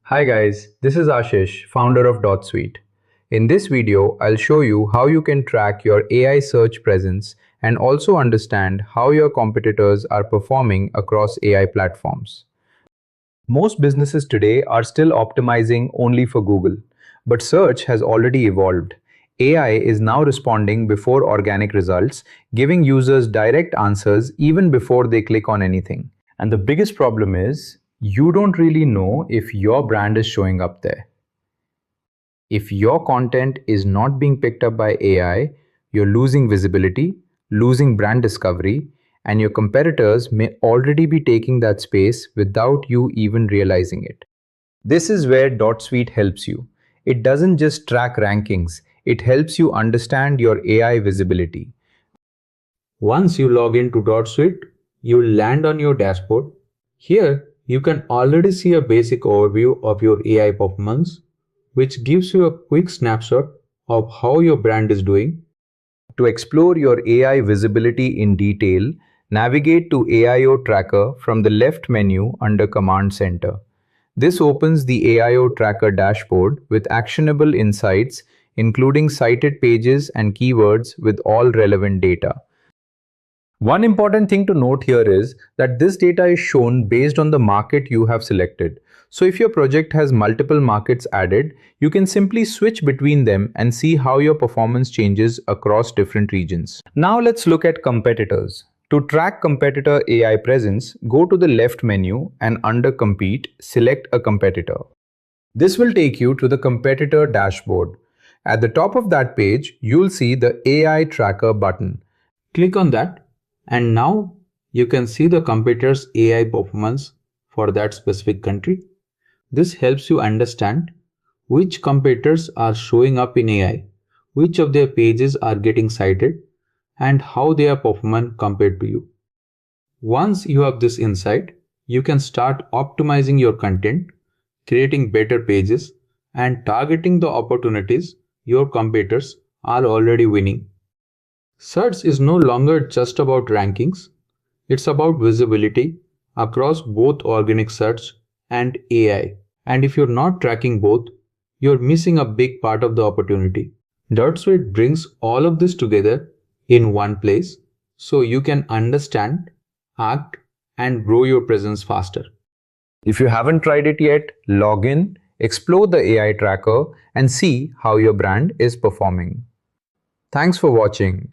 Hi guys, this is Ashish, founder of DotSuite. In this video, I'll show you how you can track your AI search presence and also understand how your competitors are performing across AI platforms. Most businesses today are still optimizing only for Google, but search has already evolved. AI is now responding before organic results, giving users direct answers even before they click on anything. And the biggest problem is you don't really know if your brand is showing up there. If your content is not being picked up by AI, you're losing visibility, losing brand discovery, and your competitors may already be taking that space without you even realizing it. This is where DotSuite helps you. It doesn't just track rankings, it helps you understand your AI visibility. Once you log into DotSuite, you will land on your dashboard. Here, you can already see a basic overview of your AI performance, which gives you a quick snapshot of how your brand is doing. To explore your AI visibility in detail, navigate to AIO Tracker from the left menu under Command Center. This opens the AIO Tracker dashboard with actionable insights, including cited pages and keywords with all relevant data. One important thing to note here is that this data is shown based on the market you have selected. So if your project has multiple markets added, you can simply switch between them and see how your performance changes across different regions. Now let's look at competitors. To track competitor AI presence, go to the left menu and under Compete, select a competitor. This will take you to the competitor dashboard. At the top of that page, you'll see the AI Tracker button. Click on that, and now you can see the competitor's AI performance for that specific country. This helps you understand which competitors are showing up in AI, which of their pages are getting cited, and how they are performing compared to you. Once you have this insight, you can start optimizing your content, creating better pages, and targeting the opportunities your competitors are already winning. Search is no longer just about rankings, it's about visibility across both organic search and AI. And if you're not tracking both, you're missing a big part of the opportunity. DotSuite brings all of this together in one place so you can understand, act, and grow your presence faster. If you haven't tried it yet, log in, explore the AI tracker, and see how your brand is performing. Thanks for watching.